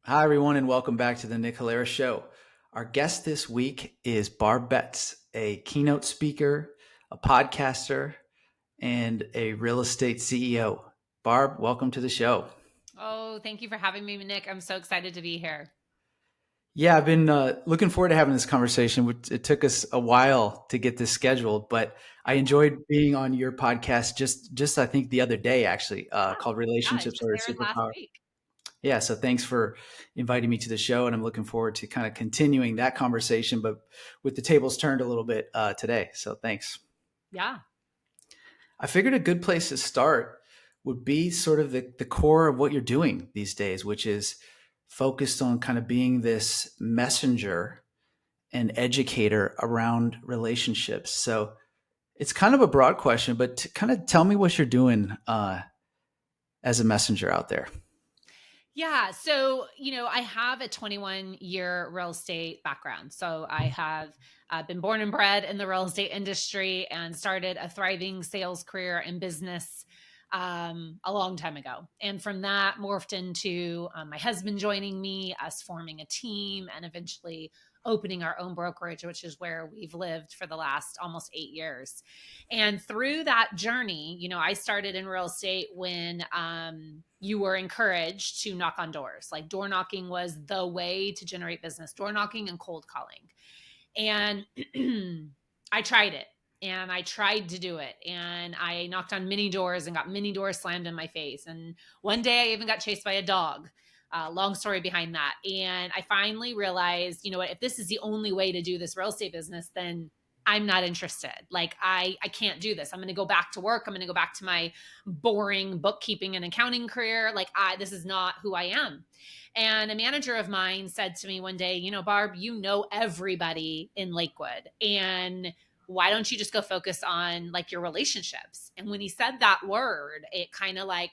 Hi, everyone, and welcome back to the Nick Hilera Show. Our guest this week is Barb Betts, a keynote speaker, a podcaster, and a real estate CEO. Barb, welcome to the show. Oh, thank you for having me, Nick. I'm so excited to be here. Yeah, I've been looking forward to having this conversation. It took us a while to get this scheduled, but I enjoyed being on your podcast just I think the other day, actually, Yeah. called Yeah, it "Relationships just Are a aired last Superpower." week. Yeah, so thanks for inviting me to the show, and I'm looking forward to kind of continuing that conversation, but with the tables turned a little bit today. So thanks. Yeah. I figured a good place to start would be sort of the core of what you're doing these days, which is focused on kind of being this messenger and educator around relationships. So it's kind of a broad question, but to kind of tell me what you're doing as a messenger out there. Yeah. So, I have a 21-year real estate background. So I have been born and bred in the real estate industry and started a thriving sales career in business a long time ago. And from that, morphed into my husband joining me, us forming a team, and eventually opening our own brokerage, which is where we've lived for the last almost 8 years. And through that journey, I started in real estate when you were encouraged to knock on doors. Like door knocking was the way to generate business, door knocking and cold calling. And I tried it and I tried to do it. And I knocked on many doors and got many doors slammed in my face. And one day I even got chased by a dog. Long story behind that. And I finally realized, you know what, if this is the only way to do this real estate business, then I'm not interested. Like I can't do this. I'm going to go back to work. I'm going to go back to my boring bookkeeping and accounting career. This is not who I am. And a manager of mine said to me one day, Barb, you know everybody in Lakewood. And why don't you just go focus on like your relationships? And when he said that word, it kind of like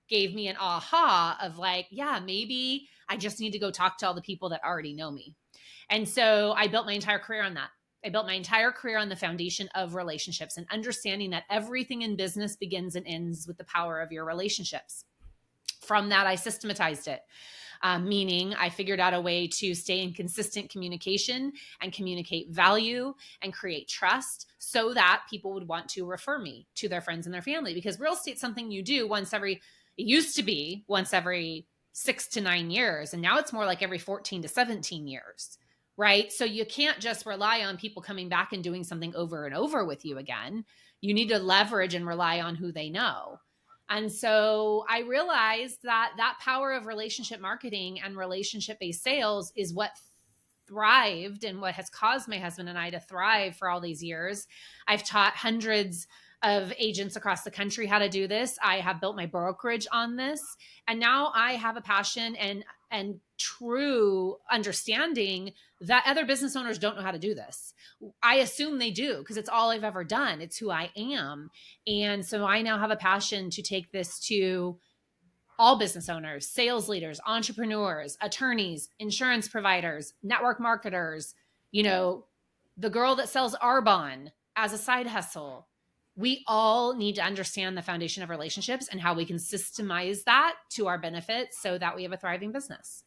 gave me an aha of like, yeah, maybe I just need to go talk to all the people that already know me. And so I built my entire career on that. I built my entire career on the foundation of relationships and understanding that everything in business begins and ends with the power of your relationships. From that, I systematized it. Meaning I figured out a way to stay in consistent communication and communicate value and create trust so that people would want to refer me to their friends and their family. Because real estate's something you do it used to be once every 6 to 9 years. And now it's more like every 14 to 17 years. Right. So you can't just rely on people coming back and doing something over and over with you again. You need to leverage and rely on who they know. And so I realized that that power of relationship marketing and relationship based sales is what thrived and what has caused my husband and I to thrive for all these years. I've taught hundreds of agents across the country how to do this. I have built my brokerage on this. And now I have a passion and true understanding that other business owners don't know how to do this. I assume they do because it's all I've ever done. It's who I am. And so I now have a passion to take this to all business owners, sales leaders, entrepreneurs, attorneys, insurance providers, network marketers, you know, the girl that sells Arbonne as a side hustle. We all need to understand the foundation of relationships and how we can systemize that to our benefit so that we have a thriving business.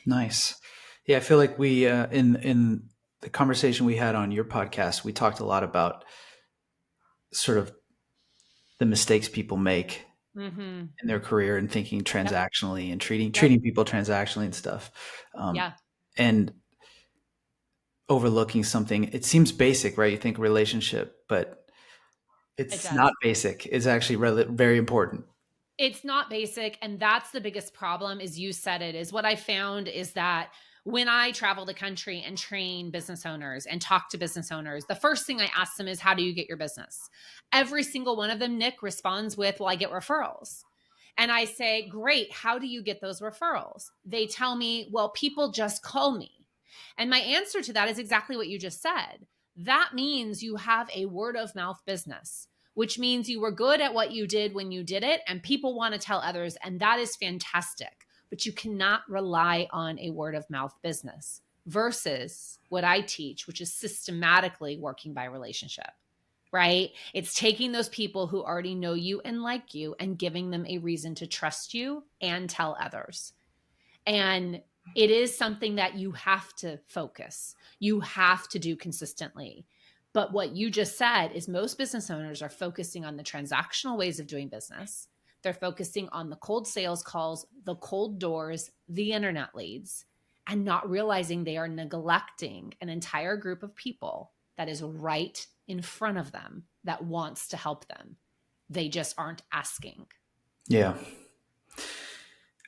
Nice. Yeah, I feel like we in the conversation we had on your podcast, we talked a lot about sort of the mistakes people make Mm-hmm. in their career and thinking Yep. transactionally and treating Yep. treating people transactionally and stuff, Yeah. and overlooking something. It seems basic, right? You think relationship, but It it's not does. basic. It's actually very important. It's not basic, and that's the biggest problem. Is you said it, is what I found is that when I travel the country and train business owners and talk to business owners, the first thing I ask them is, how do you get your business? Every single one of them, Nick, responds with, well, I get referrals. And I say, great, how do you get those referrals? They tell me, well, people just call me. And my answer to that is exactly what you just said. That means you have a word of mouth business, which means you were good at what you did when you did it, and people want to tell others, and that is fantastic. But you cannot rely on a word of mouth business versus what I teach, which is systematically working by relationship, right? It's taking those people who already know you and like you and giving them a reason to trust you and tell others. And It is something that you have to focus. You have to do consistently. But what you just said is most business owners are focusing on the transactional ways of doing business. They're focusing on the cold sales calls, the cold doors, the internet leads, and not realizing they are neglecting an entire group of people that is right in front of them that wants to help them. They just aren't asking. Yeah.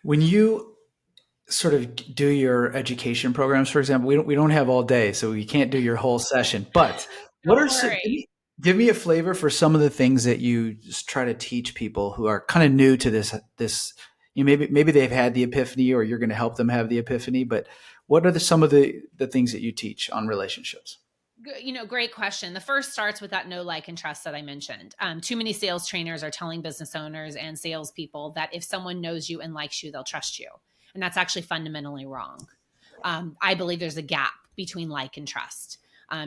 When you sort of do your education programs, for example, we don't have all day, so we can't do your whole session. But what Don't are some, worry. give me a flavor for some of the things that you just try to teach people who are kind of new to this. You know, maybe they've had the epiphany, or you're going to help them have the epiphany. But what are some of the things that you teach on relationships? Great question. The first starts with that know, like, and trust that I mentioned. Too many sales trainers are telling business owners and salespeople that if someone knows you and likes you, they'll trust you. And that's actually fundamentally wrong. I believe there's a gap between like and trust.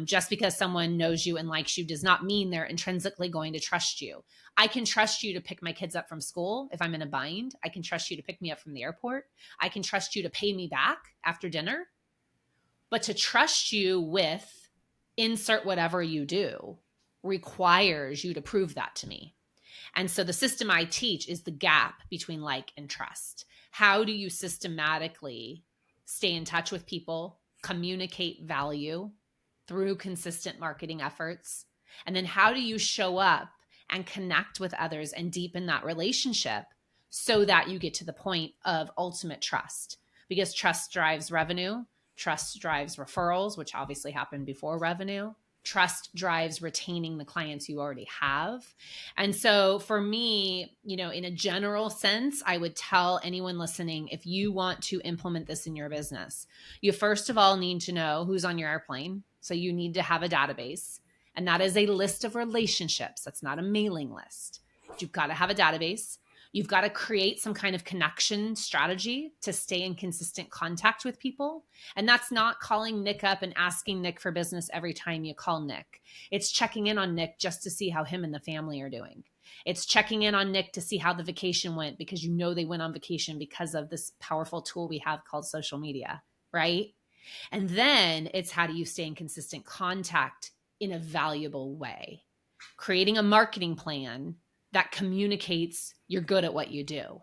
Just because someone knows you and likes you does not mean they're intrinsically going to trust you. I can trust you to pick my kids up from school if I'm in a bind. I can trust you to pick me up from the airport. I can trust you to pay me back after dinner. But to trust you with insert whatever you do requires you to prove that to me. And so the system I teach is the gap between like and trust. How do you systematically stay in touch with people, communicate value through consistent marketing efforts? And then how do you show up and connect with others and deepen that relationship so that you get to the point of ultimate trust? Because trust drives revenue, trust drives referrals, which obviously happen before revenue. Trust drives retaining the clients you already have. And so for me, in a general sense, I would tell anyone listening, if you want to implement this in your business, you first of all need to know who's on your airplane. So you need to have a database, and that is a list of relationships. That's not a mailing list. But you've got to have a database. You've got to create some kind of connection strategy to stay in consistent contact with people. And that's not calling Nick up and asking Nick for business every time you call Nick. It's checking in on Nick just to see how him and the family are doing. It's checking in on Nick to see how the vacation went, because they went on vacation because of this powerful tool we have called social media, right? And then it's how do you stay in consistent contact in a valuable way? Creating a marketing plan that communicates you're good at what you do,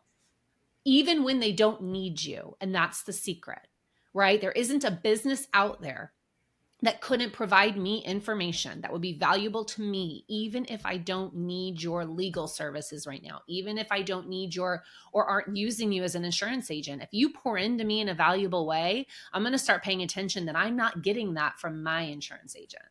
even when they don't need you. And that's the secret, right? There isn't a business out there that couldn't provide me information that would be valuable to me, even if I don't need your legal services right now, even if I don't need your or aren't using you as an insurance agent. If you pour into me in a valuable way, I'm going to start paying attention that I'm not getting that from my insurance agent.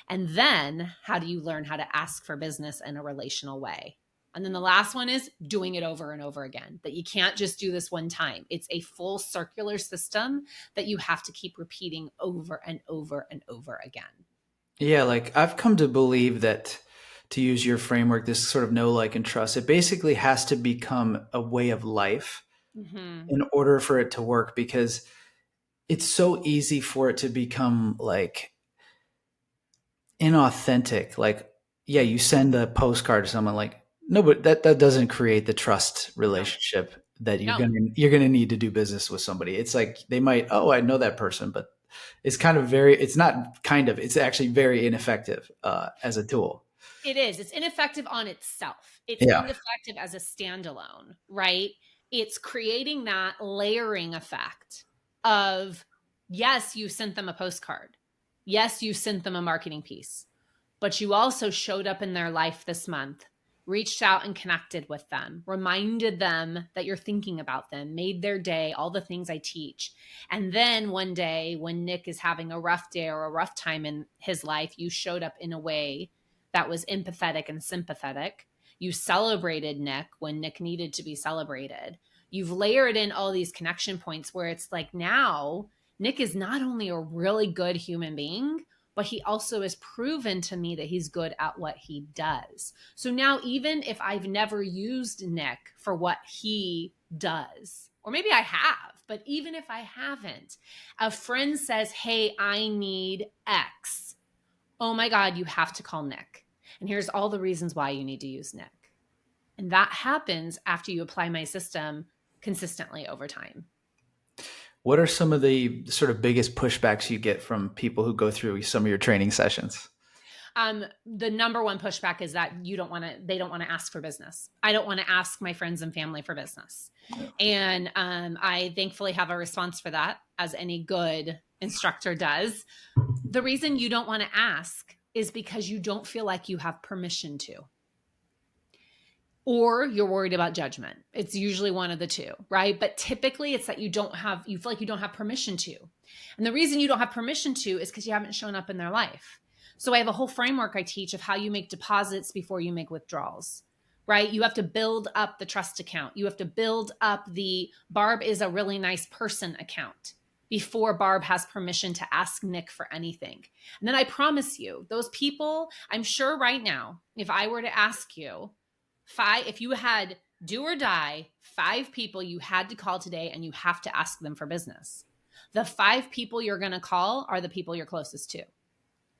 And then how do you learn how to ask for business in a relational way? And then the last one is doing it over and over again, that you can't just do this one time. It's a full circular system that you have to keep repeating over and over and over again. Yeah, like I've come to believe that, to use your framework, this sort of know, like, and trust, it basically has to become a way of life Mm-hmm. in order for it to work, because it's so easy for it to become like inauthentic. Like, yeah, you send a postcard to someone, like, no, but that doesn't create the trust No, relationship that you're no, gonna need to do business with somebody. It's like they might, oh, I know that person, but it's kind of very, it's not kind of, it's actually very ineffective as a tool. it is. It's ineffective on itself. It's Yeah. ineffective as a standalone, right? It's creating that layering effect of, yes, you sent them a postcard. Yes, you sent them a marketing piece, but you also showed up in their life this month, reached out and connected with them, reminded them that you're thinking about them, made their day, all the things I teach. And then one day when Nick is having a rough day or a rough time in his life, you showed up in a way that was empathetic and sympathetic. You celebrated Nick when Nick needed to be celebrated. You've layered in all these connection points where it's like now Nick is not only a really good human being, but he also has proven to me that he's good at what he does. So now, even if I've never used Nick for what he does, or maybe I have, but even if I haven't, a friend says, hey, I need X. Oh my God, you have to call Nick. And here's all the reasons why you need to use Nick. And that happens after you apply my system consistently over time. What are some of the sort of biggest pushbacks you get from people who go through some of your training sessions? The number one pushback is that they don't want to ask for business. I don't want to ask my friends and family for business. Yeah. And I thankfully have a response for that, as any good instructor does. The reason you don't want to ask is because you don't feel like you have permission to, or you're worried about judgment. It's usually one of the two, right? But typically it's that you feel like you don't have permission to. And the reason you don't have permission to is because you haven't shown up in their life. So I have a whole framework I teach of how you make deposits before you make withdrawals, right? You have to build up the trust account. You have to build up the Barb is a really nice person account before Barb has permission to ask Nick for anything. And then I promise you, those people, I'm sure right now, if I were to ask you, if you had do or die, 5 people you had to call today and you have to ask them for business, the 5 people you're going to call are the people you're closest to,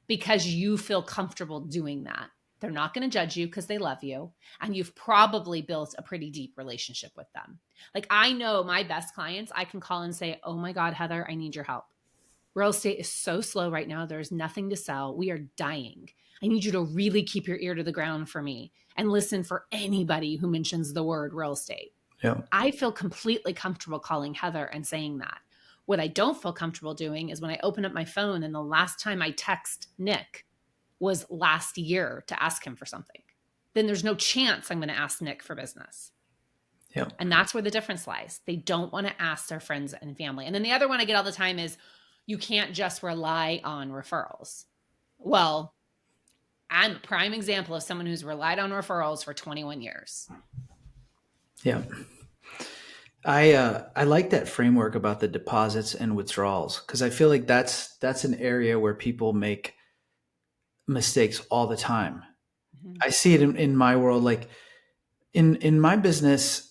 because you feel comfortable doing that. They're not going to judge you because they love you. And you've probably built a pretty deep relationship with them. Like, I know my best clients, I can call and say, oh my God, Heather, I need your help. Real estate is so slow right now. There's nothing to sell. We are dying. I need you to really keep your ear to the ground for me and listen for anybody who mentions the word real estate. Yeah. I feel completely comfortable calling Heather and saying that. What I don't feel comfortable doing is when I open up my phone and the last time I text Nick was last year to ask him for something. Then there's no chance I'm going to ask Nick for business. Yeah. And that's where the difference lies. They don't want to ask their friends and family. And then the other one I get all the time is, you can't just rely on referrals. Well, I'm a prime example of someone who's relied on referrals for 21 years. Yeah. I like that framework about the deposits and withdrawals, because I feel like that's an area where people make mistakes all the time. Mm-hmm. I see it in my world. Like in my business,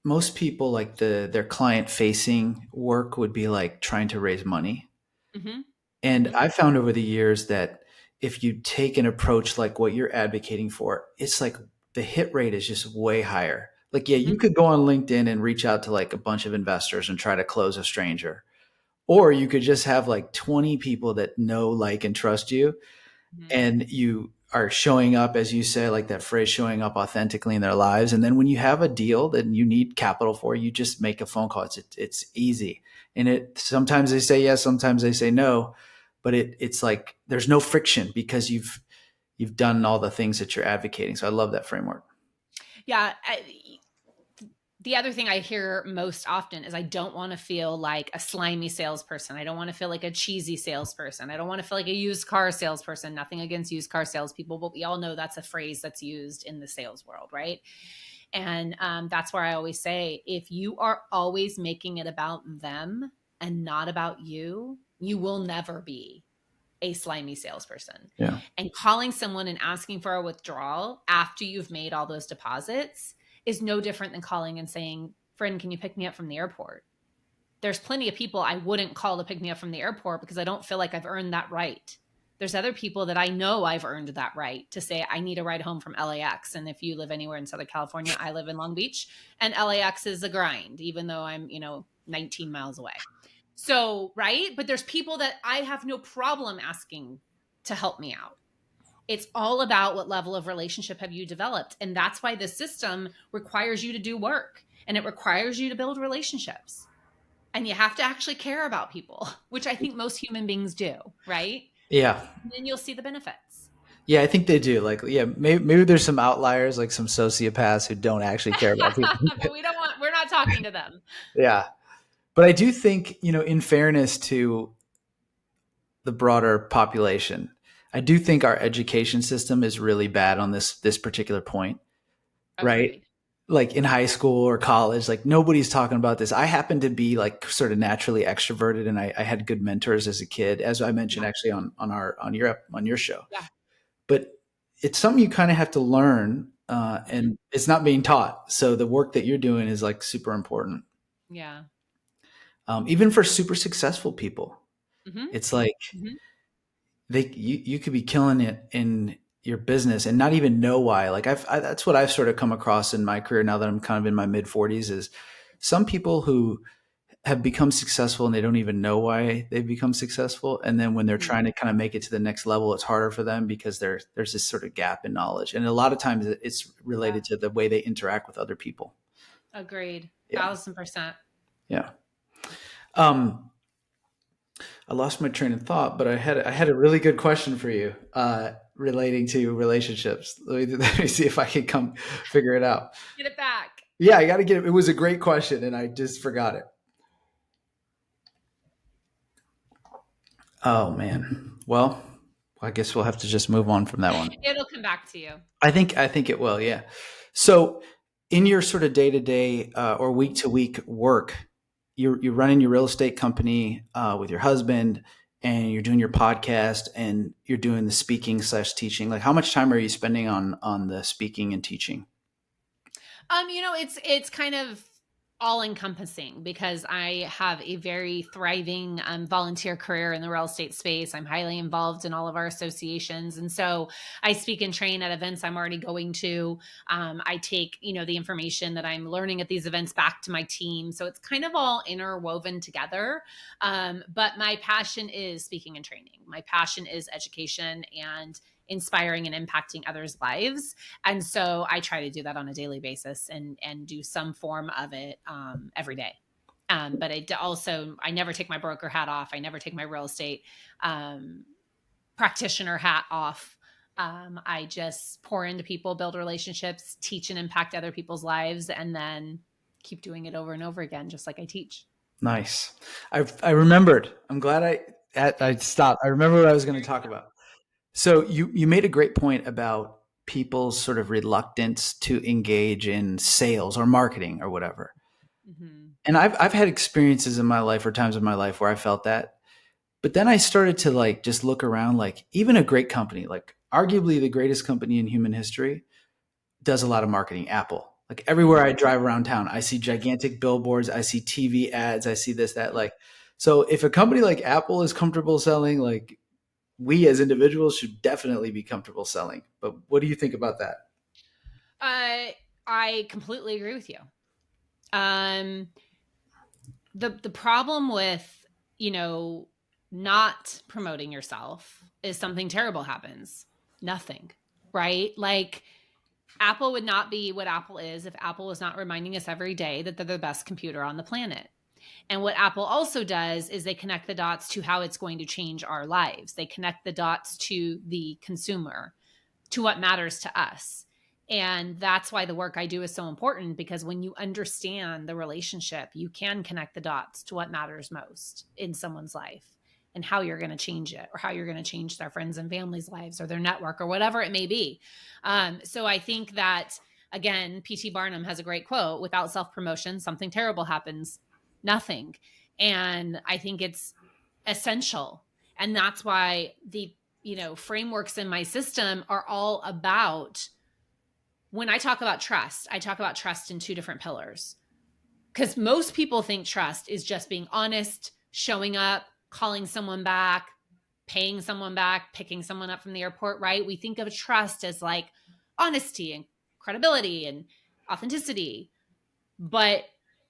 most people, like their client facing work would be like trying to raise money. Mm-hmm. And Mm-hmm. I found over the years that if you take an approach like what you're advocating for, it's like the hit rate is just way higher. Like, yeah, you Mm-hmm. could go on LinkedIn and reach out to like a bunch of investors and try to close a stranger. Or you could just have like 20 people that know, like, and trust you. Mm-hmm. And you are showing up, as you say, like that phrase, showing up authentically in their lives. And then when you have a deal that you need capital for, you just make a phone call. It's easy. And sometimes they say yes, sometimes they say no, but it's like there's no friction because you've done all the things that you're advocating. So I love that framework. Yeah. The other thing I hear most often is, I don't want to feel like a slimy salesperson. I don't want to feel like a cheesy salesperson. I don't want to feel like a used car salesperson. Nothing against used car salespeople, but we all know that's a phrase that's used in the sales world, right? And that's where I always say, if you are always making it about them and not about you, you will never be a slimy salesperson. Yeah. And calling someone and asking for a withdrawal after you've made all those deposits is no different than calling and saying, friend, can you pick me up from the airport? There's plenty of people I wouldn't call to pick me up from the airport because I don't feel like I've earned that right. There's other people that I know I've earned that right to say, I need a ride home from LAX. And if you live anywhere in Southern California, I live in Long Beach, and LAX is a grind, even though I'm, 19 miles away. So, right. But there's people that I have no problem asking to help me out. It's all about what level of relationship have you developed. And that's why the system requires you to do work, and it requires you to build relationships. And you have to actually care about people, which I think most human beings do, right? Yeah. And then you'll see the benefits. Yeah, I think they do. Like, yeah, maybe there's some outliers, like some sociopaths who don't actually care about people. But we're not talking to them. Yeah. But I do think, in fairness to the broader population, I do think our education system is really bad on this particular point, right? Agreed. Like in high school or college, like nobody's talking about this. I happen to be like sort of naturally extroverted, and I had good mentors as a kid, as I mentioned Yeah. actually on your show. Yeah. But it's something you kind of have to learn, Mhm. and it's not being taught. So the work that you're doing is like super important. Yeah. Even for super successful people, Mm-hmm. it's like Mm-hmm. you could be killing it in your business and not even know why. Like that's what I've sort of come across in my career now that I'm kind of in my mid 40s, is some people who have become successful and they don't even know why they've become successful. And then when they're Mhm. trying to kind of make it to the next level, it's harder for them because there's this sort of gap in knowledge. And a lot of times it's Yeah. related to the way they interact with other people. Agreed. Yeah. 1000%. Yeah. Um, I lost my train of thought, but I had a really good question for you relating to relationships. Let me see if I can come figure it out. Get it back. Yeah, I got to get it. It was a great question, and I just forgot it. Oh man. Well, I guess we'll have to just move on from that one. It'll come back to you. I think it will. Yeah. So, in your sort of day to day or week to week work, you're running your real estate company with your husband, and you're doing your podcast, and you're doing the speaking slash teaching. Like, how much time are you spending on the speaking and teaching? It's kind of all encompassing because I have a very thriving volunteer career in the real estate space. I'm highly involved in all of our associations. And so I speak and train at events I'm already going to. I take, the information that I'm learning at these events back to my team. So it's kind of all interwoven together. But my passion is speaking and training. My passion is education and inspiring and impacting others' lives. And so I try to do that on a daily basis and do some form of it every day. But I never take my broker hat off. I never take my real estate um, practitioner hat off. I just pour into people, build relationships, teach and impact other people's lives, and then keep doing it over and over again, just like I teach. Nice. I remembered. I'm glad I stopped. I remember what I was going to talk about. So you made a great point about people's sort of reluctance to engage in sales or marketing or whatever. Mm-hmm. And I've had experiences in my life or times in my life where I felt that. But then I started to like just look around, like even a great company, like arguably the greatest company in human history, does a lot of marketing. Apple. Like everywhere I drive around town, I see gigantic billboards, I see TV ads, I see this, that, like, so if a company like Apple is comfortable selling, like we as individuals should definitely be comfortable selling. But what do you think about that? I completely agree with you. Um, the problem with you know not promoting yourself is something terrible happens. Nothing, right? Like Apple would not be what Apple is if Apple was not reminding us every day that they're the best computer on the planet. And what Apple also does is they connect the dots to how it's going to change our lives. They connect the dots to the consumer, to what matters to us. And that's why the work I do is so important, because when you understand the relationship, you can connect the dots to what matters most in someone's life and how you're going to change it, or how you're going to change their friends and family's lives or their network or whatever it may be. So I think that, again, P.T. Barnum has a great quote: without self promotion, something terrible happens. Nothing. And I think it's essential. And that's why the frameworks in my system are all about, when I talk about trust in two different pillars. Because most people think trust is just being honest, showing up, calling someone back, paying someone back, picking someone up from the airport, right? We think of trust as like honesty and credibility and authenticity. But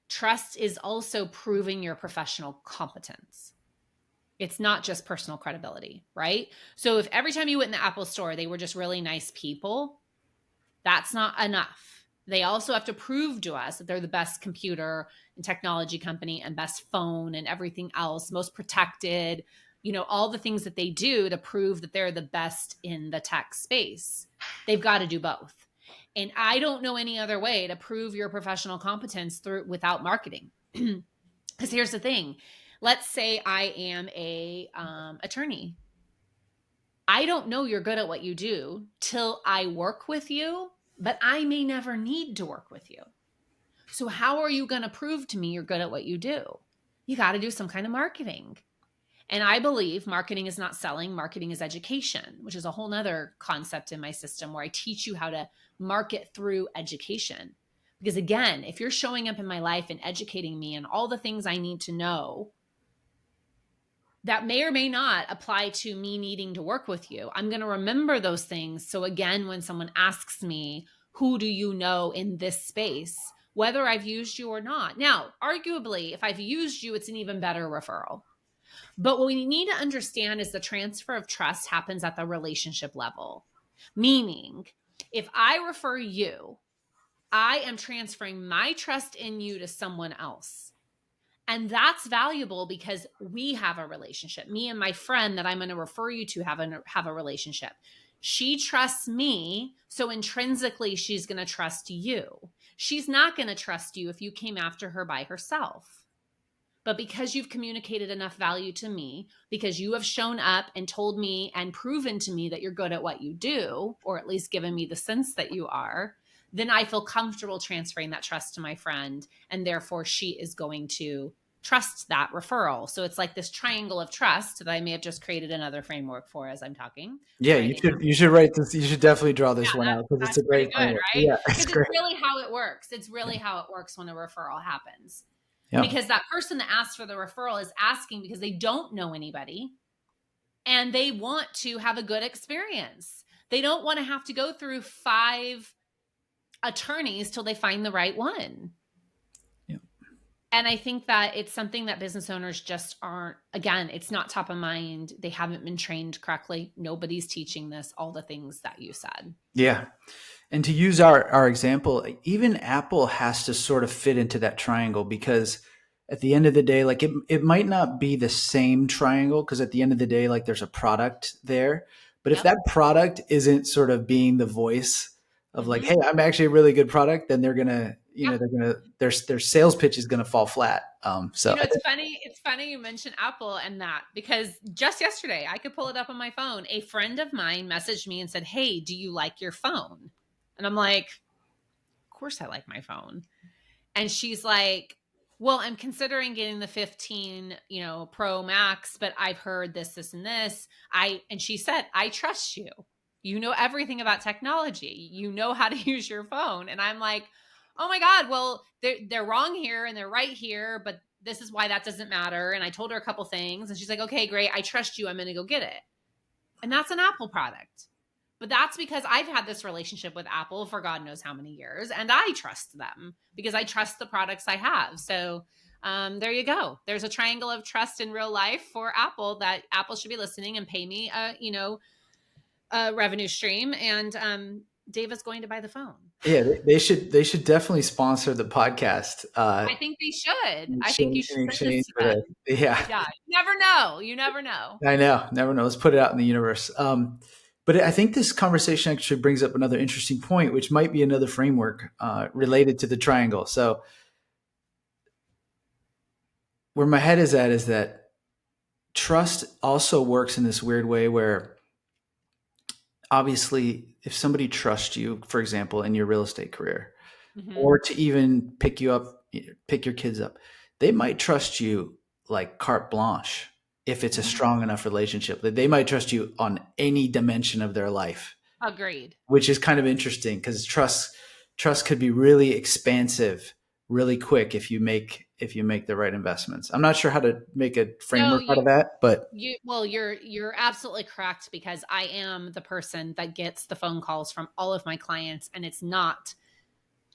trust is also proving your professional competence. It's not just personal credibility, right? So if every time you went in the Apple store, they were just really nice people, that's not enough. They also have to prove to us that they're the best computer and technology company and best phone and everything else, most protected, all the things that they do to prove that they're the best in the tech space. They've got to do both. And I don't know any other way to prove your professional competence without marketing. Because here's the thing. Let's say I am a attorney. I don't know you're good at what you do till I work with you, but I may never need to work with you. So how are you going to prove to me you're good at what you do? You got to do some kind of marketing. And I believe marketing is not selling, marketing is education, which is a whole nother concept in my system where I teach you how to market through education. Because again, if you're showing up in my life and educating me and all the things I need to know that may or may not apply to me needing to work with you, I'm going to remember those things. So again, when someone asks me, who do you know in this space? whether I've used you or not. Now, arguably, if I've used you, it's an even better referral. But what we need to understand is the transfer of trust happens at the relationship level. Meaning, if I refer you, I am transferring my trust in you to someone else. And that's valuable because we have a relationship. Me and my friend that I'm going to refer you to have a relationship. She trusts me, so intrinsically she's going to trust you. She's not going to trust you if you came after her by herself. But because you've communicated enough value to me, because you have shown up and told me and proven to me that you're good at what you do, or at least given me the sense that you are, then I feel comfortable transferring that trust to my friend. And therefore, she is going to trust that referral. So it's like this triangle of trust that I may have just created another framework for as I'm talking. Yeah, Writing out. you should write this. You should definitely draw Yeah, this one out because it's that's a pretty great good, framework. right? Yeah, it's Because it's great. really how it works. It's Yeah. really how it works when a referral happens. Yeah. Because that person that asks for the referral is asking because they don't know anybody and they want to have a good experience. They don't want to have to go through 5 attorneys till they find the right one. Yeah. And I think that it's something that business owners just aren't, again, it's not top of mind. They haven't been trained correctly. Nobody's teaching this, all the things that you said. Yeah. And to use our example, even Apple has to sort of fit into that triangle because at the end of the day, like it might not be the same triangle because at the end of the day, like there's a product there. But if Yep. that product isn't sort of being the voice of like, Mm-hmm. hey, I'm actually a really good product, then they're gonna, Yeah. their sales pitch is gonna fall flat. So I It's think, funny. It's funny you mentioned Apple and that because just yesterday I could pull it up on my phone. A friend of mine messaged me and said, "Hey, do you like your phone?" And I'm like, "Of course I like my phone." And she's like, "Well, I'm considering getting the 15, Pro Max, but I've heard this, this, and this." And she said, "I trust you. You know everything about technology. You know how to use your phone." And I'm like, "Oh my God, well, they're wrong here and they're right here, but this is why that doesn't matter." And I told her a couple things, and she's like, "Okay, great. I trust you. I'm going to go get it." And that's an Apple product. But that's because I've had this relationship with Apple for God knows how many years, and I trust them because I trust the products I have. So there you go. There's a triangle of trust in real life for Apple that Apple should be listening and pay me a revenue stream. And Dave is going to buy the phone. yeah, they should definitely sponsor the podcast I think they should. I think you in should send this exchange to for them. that. Yeah. Yeah. You never know. You never know. I know, never know. Let's put it out in the universe. But I think this conversation actually brings up another interesting point, which might be another framework related to the triangle. So, where my head is at is that trust also works in this weird way where obviously, if somebody trusts you, for example, in your real estate career, Mm-hmm. or to even pick you up, pick your kids up, they might trust you like carte blanche if it's a Mm-hmm. strong enough relationship. That they might trust you on any dimension of their life, Agreed. which is kind of interesting because trust could be really expansive really quick if you make the right investments. I'm not sure how to make a No, framework out of that, but you're absolutely correct because I am the person that gets the phone calls from all of my clients, and it's not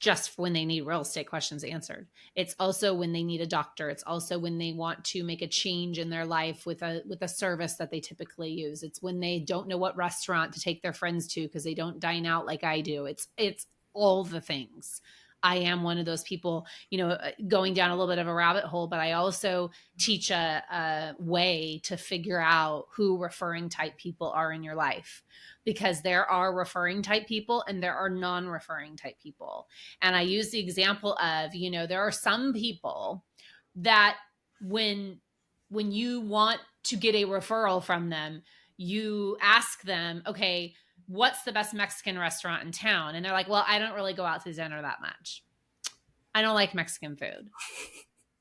just when they need real estate questions answered. It's also when they need a doctor. It's also when they want to make a change in their life with a service that they typically use. It's when they don't know what restaurant to take their friends to because they don't dine out like I do. It's all the things. I am one of those people, going down a little bit of a rabbit hole, but I also teach a way to figure out who referring type people are in your life because there are referring type people and there are non-referring type people. And I use the example of, there are some people that when you want to get a referral from them, you ask them, okay, what's the best Mexican restaurant in town? And they're like, well, I don't really go out to dinner that much. I don't like Mexican food.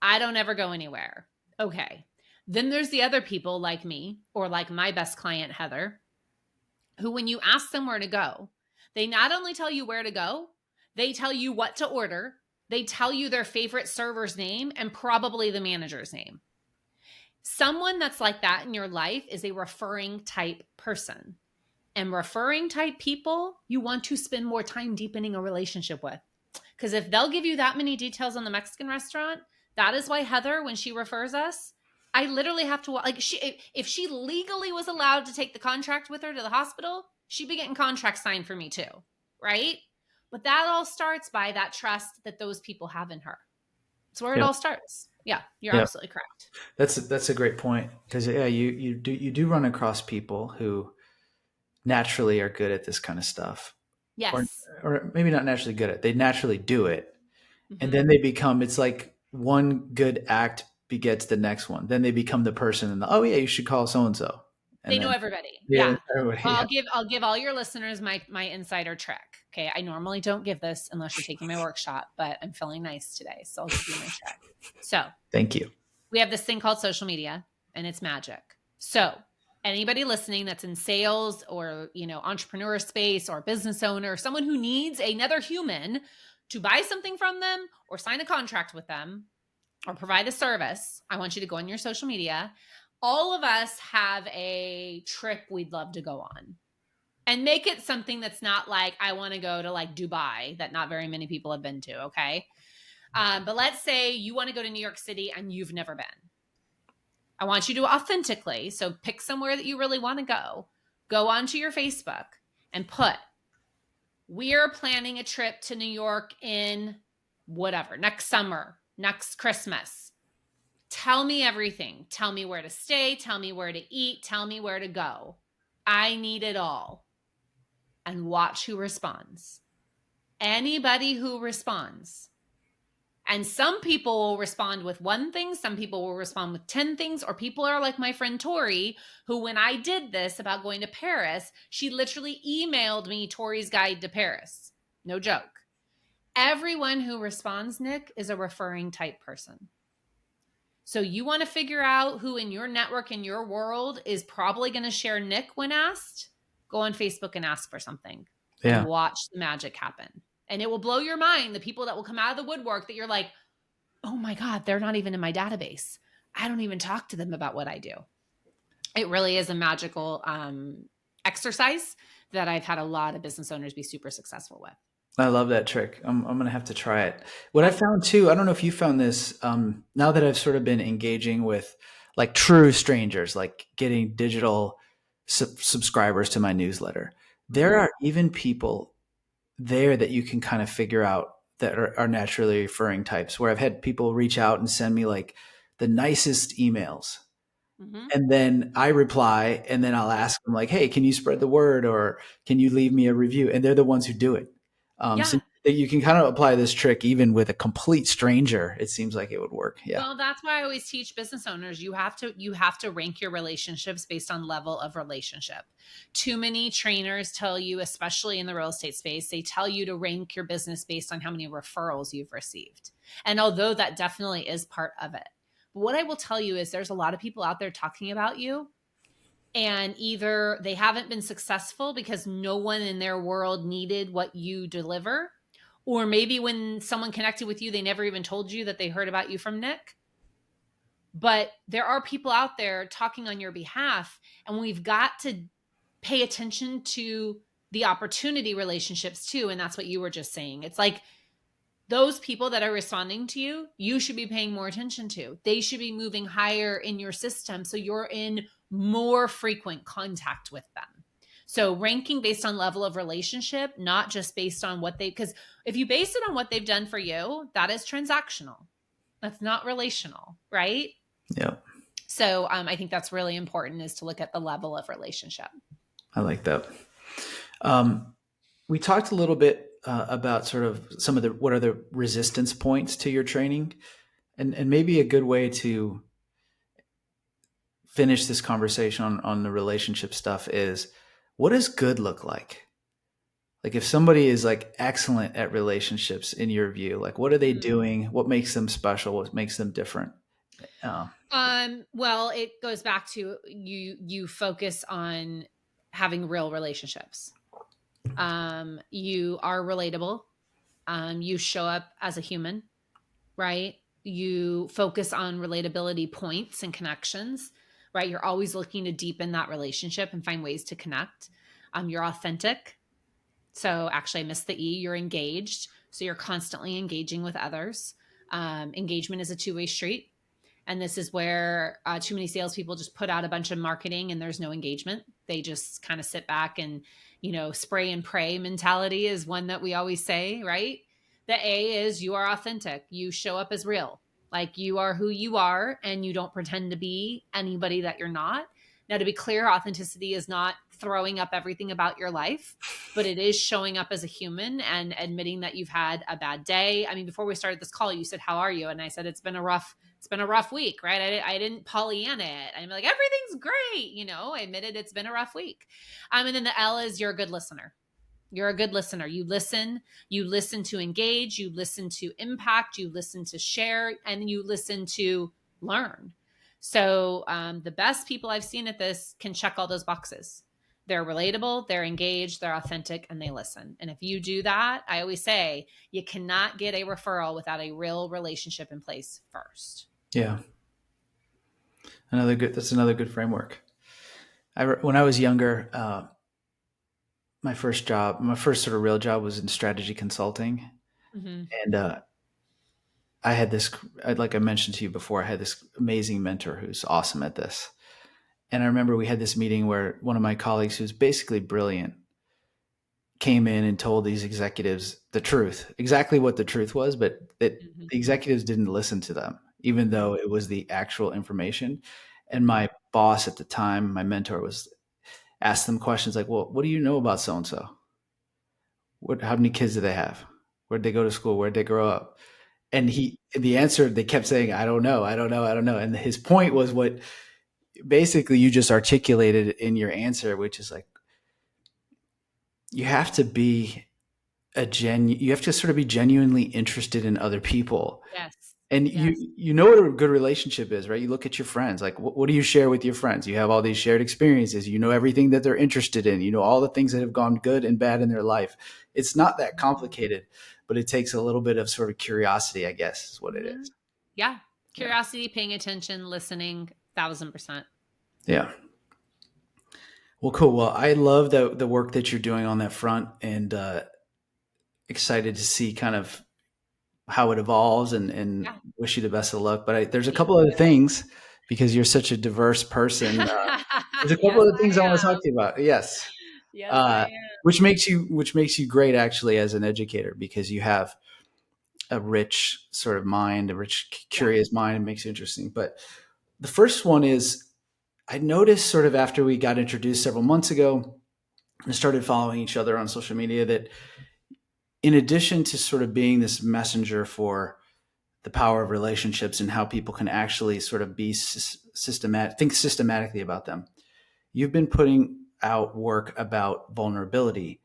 I don't ever go anywhere. Okay. Then there's the other people like me or like my best client, Heather, who, when you ask them where to go, they not only tell you where to go, they tell you what to order, they tell you their favorite server's name and probably the manager's name. Someone that's like that in your life is a referring type person. And referring type people, you want to spend more time deepening a relationship with. Because if they'll give you that many details on the Mexican restaurant, that is why Heather, when she refers us, I literally have to like if she legally was allowed to take the contract with her to the hospital, she'd be getting contracts signed for me too, right? But that all starts by that trust that those people have in her. It's where it Yeah. all starts. Yeah, you're Yeah. absolutely correct. That's a great point, because yeah, you do run across people who naturally are good at this kind of stuff, or Yes. or maybe not naturally good at it. They naturally do it, and Mm-hmm. then they become. It's like one good act begets the next one. Then they become the person, and oh yeah, you should call so and so, and They know then everybody. yeah, Yeah. everybody, Well, yeah, I'll give all your listeners my insider trick. Okay. I normally don't give this unless you're taking my workshop, but I'm feeling nice today. So I'll give you my trick. So thank you. we have this thing called social media and it's magic. So anybody listening that's in sales or, entrepreneur space or business owner, someone who needs another human to buy something from them or sign a contract with them or provide a service, I want you to go on your social media. All of us have a trip we'd love to go on and make it something that's not like, I want to go to like Dubai, that not very many people have been to. Okay. But let's say you want to go to New York City and you've never been. I want you to authentically, so pick somewhere that you really want to go onto your Facebook and put, we're planning a trip to New York in whatever, next summer, next Christmas. Tell me everything. Tell me where to stay. Tell me where to eat. Tell me where to go. I need it all. And watch who responds. Anybody who responds. And some people will respond with one thing, some people will respond with 10 things, or people are like my friend Tori, who, when I did this about going to Paris, she literally emailed me Tori's guide to Paris. No joke. Everyone who responds, Nick, is a referring type person. So you want to figure out who in your network, in your world, is probably going to share Nick when asked. Go on Facebook and ask for something and Yeah. watch the magic happen. And it will blow your mind, the people that will come out of the woodwork that you're like, oh my God, they're not even in my database. I don't even talk to them about what I do. It really is a magical exercise that I've had a lot of business owners be super successful with. I love that trick. I'm gonna have to try it. What I Yeah. found too, I don't know if you found this, now that I've sort of been engaging with like true strangers, like getting digital subscribers to my newsletter. There Mm-hmm. are even people there that you can kind of figure out that are naturally referring types. Where I've had people reach out and send me like the nicest emails, Mm-hmm. and then I reply, and then I'll ask them like, "Hey, can you spread the word, or can you leave me a review?" And they're the ones who do it. So Yeah. you can kind of apply this trick even with a complete stranger. It seems like it would work. Yeah. Well, that's why I always teach business owners you have to rank your relationships based on level of relationship. Too many trainers tell you, especially in the real estate space, they tell you to rank your business based on how many referrals you've received. And although that definitely is part of it, but what I will tell you is there's a lot of people out there talking about you, and either they haven't been successful because no one in their world needed what you deliver, or maybe when someone connected with you, they never even told you that they heard about you from Nick. But there are people out there talking on your behalf, and we've got to pay attention to the opportunity relationships too. And that's what you were just saying. It's like those people that are responding to you, you should be paying more attention to. They should be moving higher in your system so you're in more frequent contact with them. So ranking based on level of relationship, not just based on what they, because if you base it on what they've done for you, that is transactional. That's not relational, right? Yeah. So I think that's really important, is to look at the level of relationship. I like that. Um, we talked a little bit about sort of some of the what are the resistance points to your training, and maybe a good way to finish this conversation on the relationship stuff is, what does good look like? Like if somebody is like excellent at relationships in your view, like what are they Mm. doing? What makes them special? What makes them different? Uh, Well, it goes back to you focus on having real relationships. You are relatable. You show up as a human, right? You focus on relatability points and connections, right? You're always looking to deepen that relationship and find ways to connect. You're authentic. So actually, I missed the E. You're engaged. So you're constantly engaging with others. Engagement is a two-way street. And this is where too many salespeople just put out a bunch of marketing and there's no engagement. They just kind of sit back and, spray and pray mentality is one that we always say, right? The A is you are authentic. You show up as real. Like you are who you are and you don't pretend to be anybody that you're not. Now, to be clear, authenticity is not throwing up everything about your life, but it is showing up as a human and admitting that you've had a bad day. I mean, before we started this call, you said, "How are you?" And I said, it's been a rough week, right? I didn't Pollyanna it. I'm like, everything's great. I admitted it's been a rough week. And then the L is you're a good listener. You're a good listener. You listen to engage, you listen to impact, you listen to share, and you listen to learn. So the best people I've seen at this can check all those boxes. They're relatable, they're engaged, they're authentic, and they listen. And if you do that, I always say you cannot get a referral without a real relationship in place first. Yeah. That's another good framework. When I was younger, my first sort of real job was in strategy consulting. Mm-hmm. And I had this, like I mentioned to you before, I had this amazing mentor who's awesome at this. And I remember we had this meeting where one of my colleagues, who's basically brilliant, came in and told these executives the truth, exactly what the truth was, but that Mm-hmm. the executives didn't listen to them, even Mm-hmm. though it was the actual information. And my boss at the time, my mentor, was asked them questions like, "Well, what do you know about so and so? How many kids do they have? Where'd they go to school? Where'd they grow up?" And the answer, they kept saying, "I don't know, I don't know, I don't know." And his point was what basically you just articulated in your answer, which is like, you have to be you have to sort of be genuinely interested in other people. Yes. And Yes. you know what a good relationship is, right? You look at your friends, like what do you share with your friends? You have all these shared experiences. You know everything that they're interested in. You know all the things that have gone good and bad in their life. It's not that complicated, but it takes a little bit of sort of curiosity, I guess, is what it Mm-hmm. is. Yeah. Yeah. Curiosity, paying attention, listening, 1,000%. Yeah. Well, cool. Well, I love the work that you're doing on that front, and excited to see kind of how it evolves, and Yeah. wish you the best of luck. But there's a Thank couple other you. things, because you're such a diverse person. There's a couple Yes, other things I want to I talk am. to you about. Yes. Yes, I Uh, am. which makes you great actually as an educator, because you have a rich sort of mind, a rich, Yeah. curious mind. It makes you interesting. But the first one is, I noticed sort of after we got introduced several months ago and started following each other on social media, that in addition to sort of being this messenger for the power of relationships and how people can actually sort of be think systematically about them, you've been putting out work about vulnerability,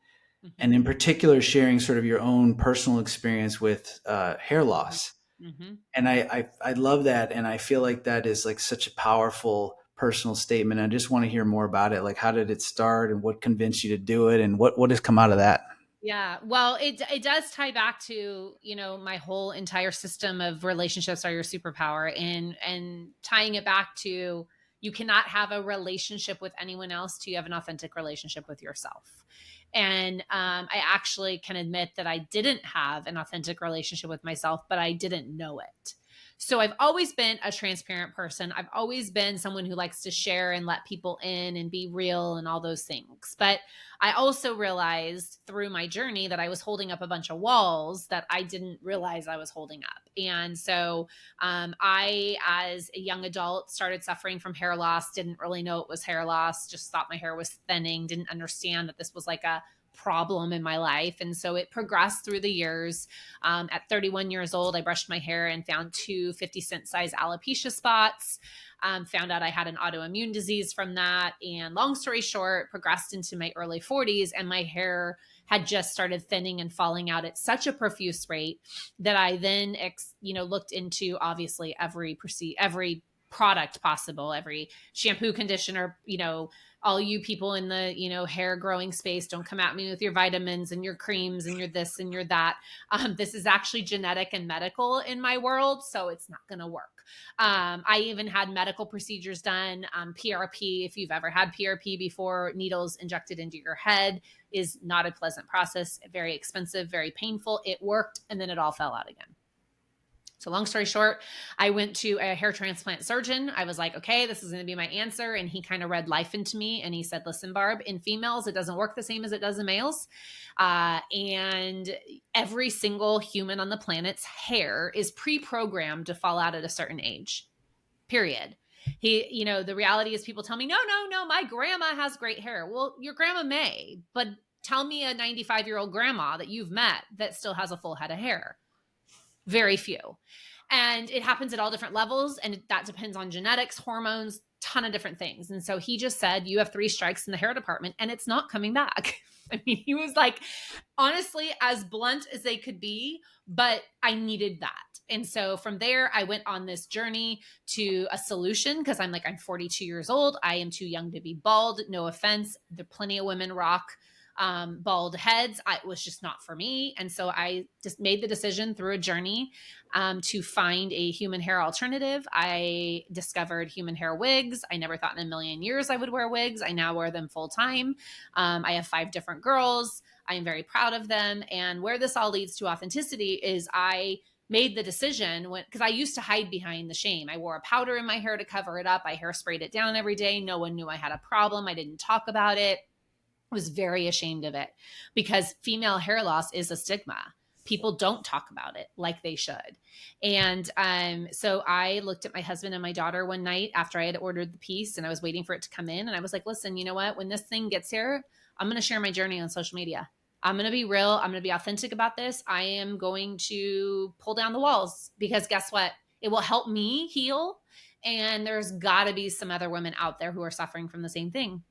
and Mhm. in particular sharing sort of your own personal experience with hair Mhm. loss. Mhm. And I love that, and I feel like that is like such a powerful personal statement. I just want to hear more about it. Like, how did it start, and what convinced you to do it, and what has come out of that? Yeah. Well, it does tie back to, my whole entire system of relationships are your superpower, and tying it back to you cannot have a relationship with anyone else till you have an authentic relationship with yourself. And I actually can admit that I didn't have an authentic relationship with myself, but I didn't know it. So I've always been a transparent person. I've always been someone who likes to share and let people in and be real and all those things. But I also realized through my journey that I was holding up a bunch of walls that I didn't realize I was holding up. And so I, as a young adult, started suffering from hair loss, didn't really know it was hair loss, just thought my hair was thinning, didn't understand that this was like a problem in my life. And so it progressed through the years. At 31 years old, I brushed my hair and found two 50-cent size alopecia spots. Found out I had an autoimmune disease from that. And long story short, progressed into my early 40s, and my hair had just started thinning and falling out at such a profuse rate that I then, looked into obviously every product possible, every shampoo, conditioner, all you people in the, hair growing space, don't come at me with your vitamins and your creams and your this and your that. This is actually genetic and medical in my world, so it's not going to work. I even had medical procedures done. PRP, if you've ever had PRP before, needles injected into your head, is not a pleasant process, very expensive, very painful. It worked, and then it all fell out again. So long story short, I went to a hair transplant surgeon. I was like, okay, this is going to be my answer. And he kind of read life into me. And he said, listen, Barb, in females, it doesn't work the same as it does in males. And every single human on the planet's hair is pre-programmed to fall out at a certain age, period. The reality is people tell me, no, my grandma has great hair. Well, your grandma may, but tell me a 95-year-old grandma that you've met that still has a full head of hair. Very few. And it happens at all different levels. And that depends on genetics, hormones, ton of different things. And so he just said, you have 3 strikes in the hair department and it's not coming back. I mean, he was like, honestly, as blunt as they could be, but I needed that. And so from there, I went on this journey to a solution because I'm 42 years old. I am too young to be bald. No offense. There are plenty of women rock bald heads. It was just not for me. And so I just made the decision through a journey to find a human hair alternative. I discovered human hair wigs. I never thought in a million years I would wear wigs. I now wear them full time. I have 5 different girls. I am very proud of them. And where this all leads to authenticity is I made the decision because I used to hide behind the shame. I wore a powder in my hair to cover it up. I hairsprayed it down every day. No one knew I had a problem. I didn't talk about it. Was very ashamed of it because female hair loss is a stigma. People don't talk about it like they should. And so I looked at my husband and my daughter one night after I had ordered the piece and I was waiting for it to come in. And I was like, listen, you know what? When this thing gets here, I'm going to share my journey on social media. I'm going to be real. I'm going to be authentic about this. I am going to pull down the walls because guess what? It will help me heal. And there's got to be some other women out there who are suffering from the same thing.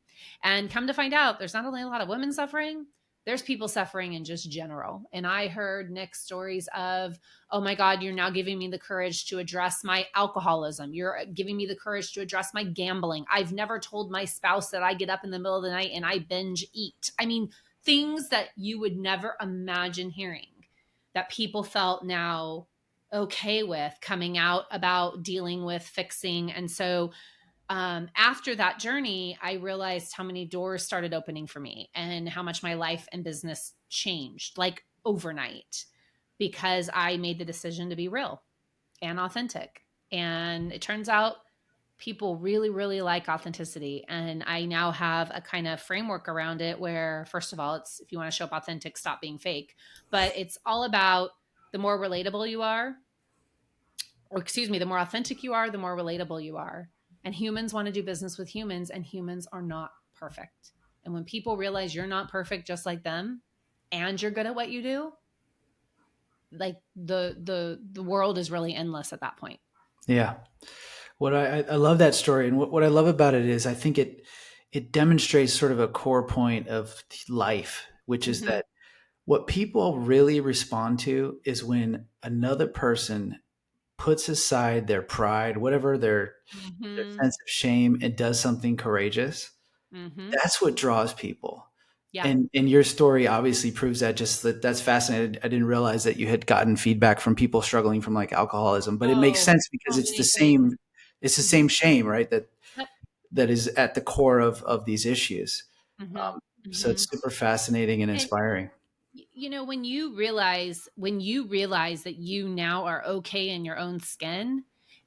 And come to find out, there's not only a lot of women suffering, there's people suffering in just general. And I heard Nick's stories of, oh my God, you're now giving me the courage to address my alcoholism. You're giving me the courage to address my gambling. I've never told my spouse that I get up in the middle of the night and I binge eat. I mean, things that you would never imagine hearing that people felt now okay with coming out about dealing with fixing. And so after that journey, I realized how many doors started opening for me and how much my life and business changed like overnight because I made the decision to be real and authentic. And it turns out people really, really like authenticity. And I now have a kind of framework around it where, first of all, it's if you want to show up authentic, stop being fake. But it's all about the more relatable you are, or excuse me, the more authentic you are, the more relatable you are. And humans want to do business with humans, and humans are not perfect. And when people realize you're not perfect just like them, and you're good at what you do, like the world is really endless at that point. Yeah. What I love that story, and what I love about it is I think it demonstrates sort of a core point of life, which is Mm-hmm. that what people really respond to is when another person puts aside their pride, whatever their Mm-hmm. sense of shame, and does something courageous. Mm-hmm. That's what draws people. Yeah. And your story obviously proves that. Just that's fascinating. I didn't realize that you had gotten feedback from people struggling from like alcoholism, but it makes Oh, sense because so many things. it's the Mm-hmm. same shame, right? Yep. That is at the core of these issues. Mm-hmm. So Mm-hmm. it's super fascinating and And inspiring. when you realize that you now are okay in your own skin,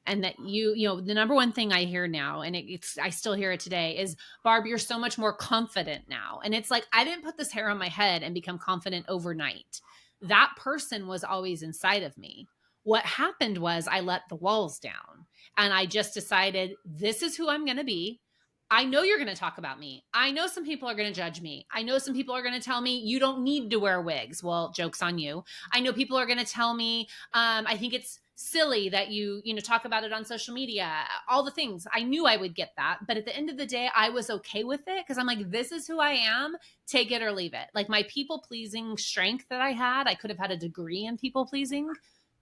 and that the number one thing I hear now, and it's I still hear it today, is, Barb, you're so much more confident now. And it's like, I didn't put this hair on my head and become confident overnight. That person was always inside of me. What happened was I let the walls down and I just decided, this is who I'm going to be. I know you're going to talk about me. I know some people are going to judge me. I know some people are going to tell me you don't need to wear wigs. Well, joke's on you. I know people are going to tell me, I think it's silly that you talk about it on social media, all the things. I knew I would get that. But at the end of the day, I was okay with it because I'm like, this is who I am. Take it or leave it. Like my people pleasing strength that I could have had a degree in people pleasing.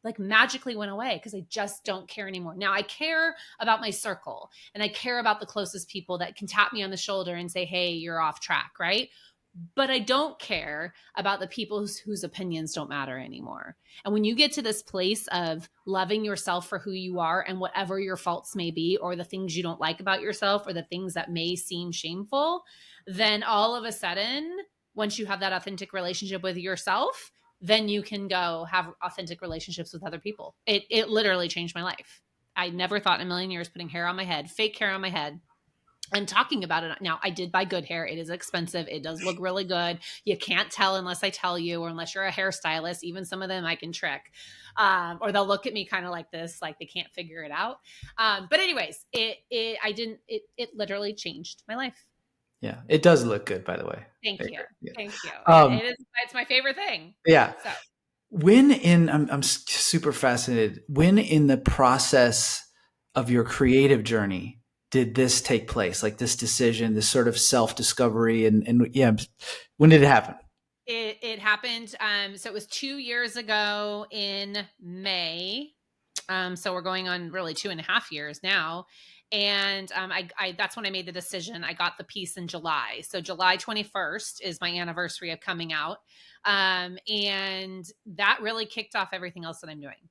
like magically went away because I just don't care anymore. Now I care about my circle and I care about the closest people that can tap me on the shoulder and say, hey, you're off track, right? But I don't care about the people whose opinions don't matter anymore. And when you get to this place of loving yourself for who you are and whatever your faults may be, or the things you don't like about yourself, or the things that may seem shameful, then all of a sudden, once you have that authentic relationship with yourself, then you can go have authentic relationships with other people. It literally changed my life. I never thought in a million years putting hair on my head, fake hair on my head, and talking about it. Now, I did buy good hair. It is expensive. It does look really good. You can't tell unless I tell you, or unless you're a hairstylist. Even some of them I can trick, or they'll look at me kind of like this, like they can't figure it out. But anyways, it literally changed my life. Yeah, it does look good, by the way. Thank you. Yeah. Thank you. Um, It's my favorite thing. yeah. So I'm super fascinated. When in the process of your creative journey did this take place? Like this decision, this sort of self discovery, and yeah, when did it happen? it happened. So it was 2 years ago in May. So we're going on really 2.5 years now. And I that's when I made the decision. I got the piece in July. So July 21st is my anniversary of coming out. And that really kicked off everything else that I'm doing.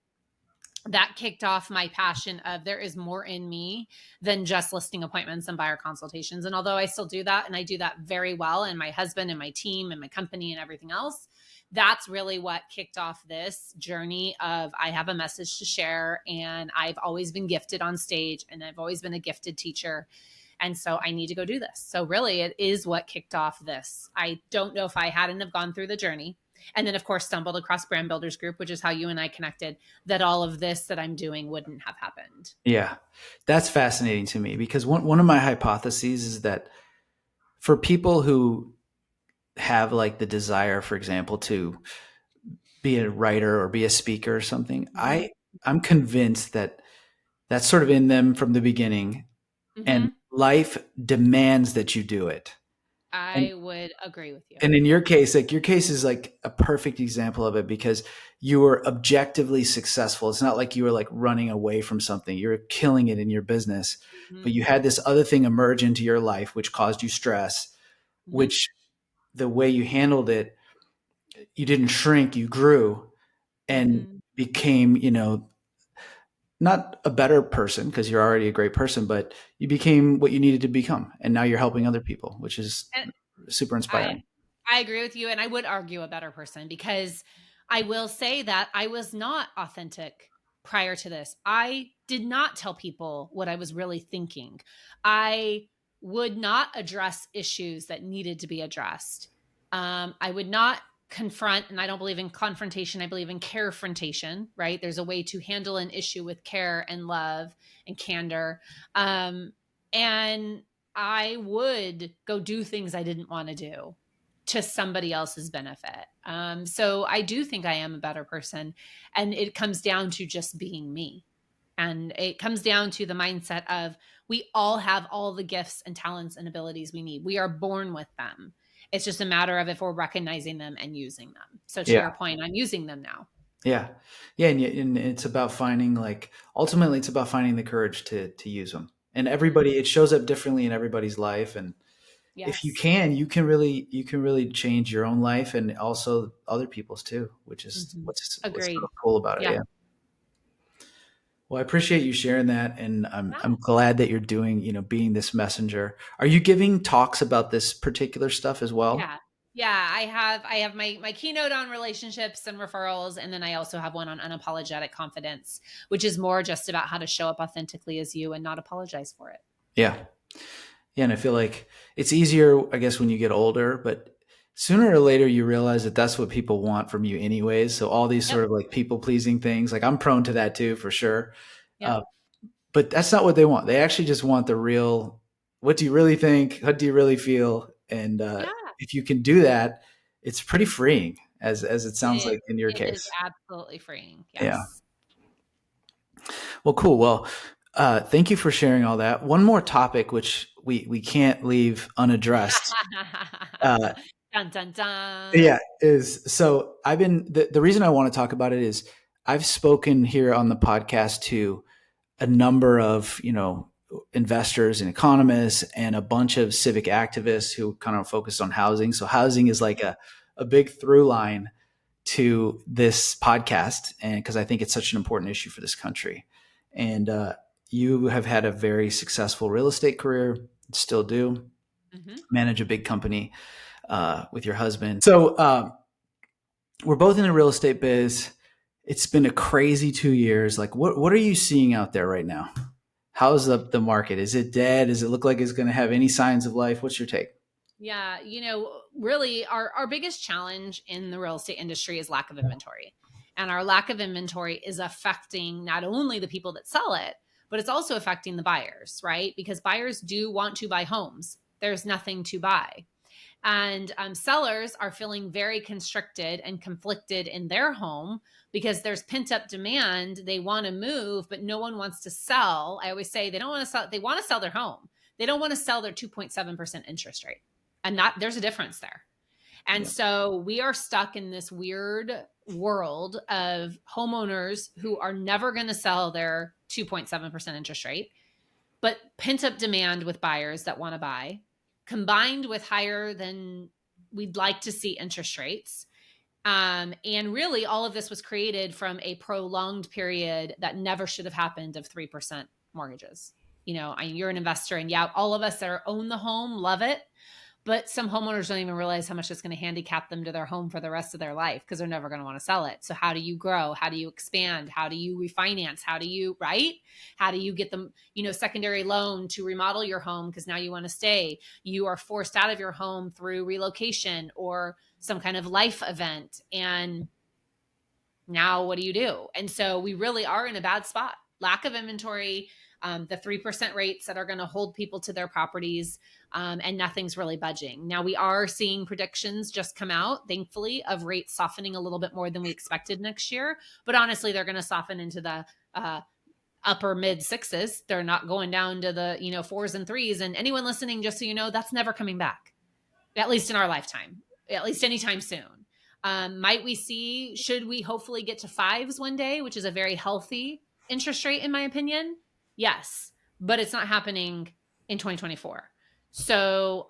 That kicked off my passion of there is more in me than just listing appointments and buyer consultations. And although I still do that, and I do that very well, and my husband and my team and my company and everything else, that's really what kicked off this journey of I have a message to share, and I've always been gifted on stage, and I've always been a gifted teacher. And so I need to go do this. So really it is what kicked off this. I don't know if I hadn't have gone through the journey, and then of course stumbled across Brand Builders Group, which is how you and I connected, that all of this that I'm doing wouldn't have happened. Yeah, that's fascinating to me because one of my hypotheses is that for people who have like the desire, for example, to be a writer or be a speaker or something, Mm-hmm. I'm convinced that that's sort of in them from the beginning, and Mm-hmm. life demands that you do it. And I would agree with you. and in your case, like your case is like a perfect example of it because you were objectively successful. It's not like you were like running away from something. You're killing it in your business, Mm-hmm. but you had this other thing emerge into your life which caused you stress, Mm-hmm. which the way you handled it, you didn't shrink, you grew and Mm-hmm. became, not a better person because you're already a great person, but you became what you needed to become. And now you're helping other people, which is And super I inspiring. I agree with you, and I would argue a better person, because I will say that I was not authentic prior to this. I did not tell people what I was really thinking. I would not address issues that needed to be addressed. I would not confront, and I don't believe in confrontation. I believe in carefrontation, right? There's a way to handle an issue with care and love and candor. And I would go do things I didn't want to do to somebody else's benefit. So I do think I am a better person. And it comes down to just being me. And it comes down to the mindset of we all have all the gifts and talents and abilities we need. We are born with them. It's just a matter of if we're recognizing them and using them. So to Yeah. your point, I'm using them now. Yeah. Yeah. And it's about finding like, ultimately it's about finding the courage to use them. And everybody, it shows up differently in everybody's life. And if you Yes. can, you can really change your own life and also other people's too, which is Mm-hmm. what's sort Agreed. of cool about it. Yeah. Yeah. Well, I appreciate you sharing that, and I'm Yeah. glad that you're doing, being this messenger. Are you giving talks about this particular stuff as well? Yeah. Yeah, I have my keynote on relationships and referrals, and then I also have one on unapologetic confidence, which is more just about how to show up authentically as you and not apologize for it. Yeah, yeah, and I feel like it's easier, I guess, when you get older, but sooner or later you realize that that's what people want from you, anyways. So all these Yep. sort of like people pleasing things, like I'm prone to that too, for sure. Yep. Uh, but that's not what they want. They actually just want the real. What do you really think? What do you really feel? And Yeah. if you can do that, it's pretty freeing, as it It sounds is like in your it is case. absolutely freeing. Yeah. Yes. Well, cool. Well, thank you for sharing all that. One more topic, which we can't leave unaddressed. Uh, Dun dun dun. yeah, is so I've been the reason I want to talk about it is I've spoken here on the podcast to a number of, investors and economists and a bunch of civic activists who kind of focus on housing. So housing is like a big through line to this podcast, and because I think it's such an important issue for this country. And you have had a very successful real estate career, still do, Mm-hmm. manage a big company with your husband. So we're both in the real estate biz. It's been a crazy 2 years. Like, what are you seeing out there right now? How's the market? Is it dead? Does it look like it's going to have any signs of life? What's your take? Yeah, really our biggest challenge in the real estate industry is lack of inventory. And our lack of inventory is affecting not only the people that sell it, but it's also affecting the buyers, right? Because buyers do want to buy homes. There's nothing to buy. And sellers are feeling very constricted and conflicted in their home because there's pent up demand. They want to move, but no one wants to sell. I always say they don't want to sell. They want to sell their home. They don't want to sell their 2.7% interest rate. And there's a difference there. And Yeah. so we are stuck in this weird world of homeowners who are never going to sell their 2.7% interest rate, but pent up demand with buyers that want to buy, combined with higher than we'd like to see interest rates. And really, all of this was created from a prolonged period that never should have happened of 3% mortgages. You're an investor, and yeah, all of us that own the home love it. But some homeowners don't even realize how much it's going to handicap them to their home for the rest of their life because they're never going to want to sell it. So how do you grow? How do you expand? How do you refinance? How do you, right? How do you get them, secondary loan to remodel your home because now you want to stay? You are forced out of your home through relocation or some kind of life event. And now what do you do? And so we really are in a bad spot. Lack of inventory, the 3% rates that are going to hold people to their properties, and nothing's really budging. Now we are seeing predictions just come out, thankfully, of rates softening a little bit more than we expected next year. But honestly, they're going to soften into the upper mid sixes. They're not going down to the fours and threes. And anyone listening, just so you know, that's never coming back, at least in our lifetime, at least anytime soon. Should we hopefully get to fives one day, which is a very healthy interest rate, in my opinion? Yes, but it's not happening in 2024. So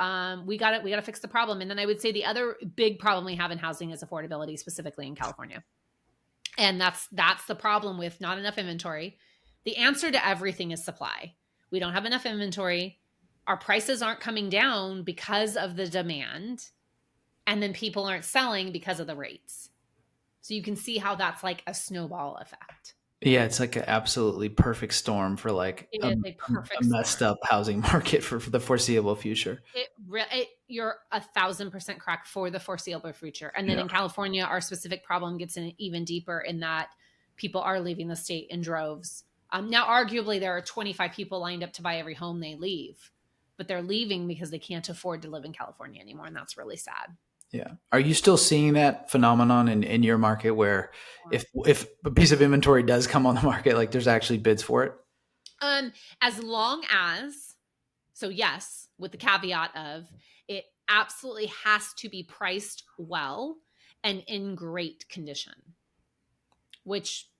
we got to fix the problem. And then I would say the other big problem we have in housing is affordability, specifically in California. And that's the problem with not enough inventory. The answer to everything is supply. We don't have enough inventory. Our prices aren't coming down because of the demand. And then people aren't selling because of the rates. So you can see how that's like a snowball effect. Yeah, it's like an absolutely perfect storm for like It a, is a a perfect messed storm. up housing market for the foreseeable future. You're 1,000% correct for the foreseeable future. And then Yeah. in California, our specific problem gets in even deeper in that people are leaving the state in droves. Now, arguably, there are 25 people lined up to buy every home they leave, but they're leaving because they can't afford to live in California anymore. And that's really sad. Yeah. Are you still seeing that phenomenon in your market where if a piece of inventory does come on the market, like there's actually bids for it? As long as, so yes, with the caveat of it absolutely has to be priced well and in great condition, which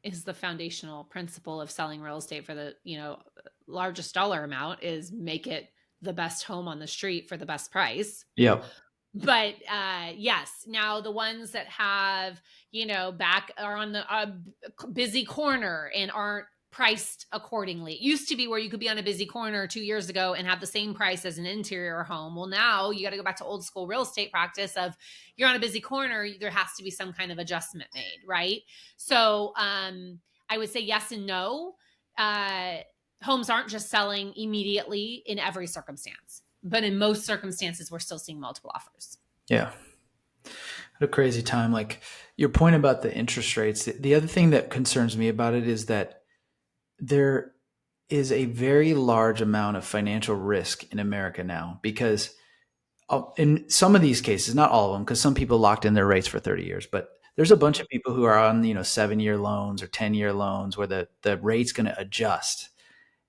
is the foundational principle of selling real estate for the, largest dollar amount is make it the best home on the street for the best price. Yep. But yes, now the ones that have, back are on the busy corner and aren't priced accordingly. It used to be where you could be on a busy corner 2 years ago and have the same price as an interior home. Well, now you got to go back to old school real estate practice of you're on a busy corner, there has to be some kind of adjustment made, right? So I would say yes and no. Homes aren't just selling immediately in every circumstance, but in most circumstances, we're still seeing multiple offers. Yeah. What a crazy time. Like your point about the interest rates. The other thing that concerns me about it is that there is a very large amount of financial risk in America now because in some of these cases, not all of them, because some people locked in their rates for 30 years, but there's a bunch of people who are on, 7-year loans or 10-year loans where the rate's going to adjust.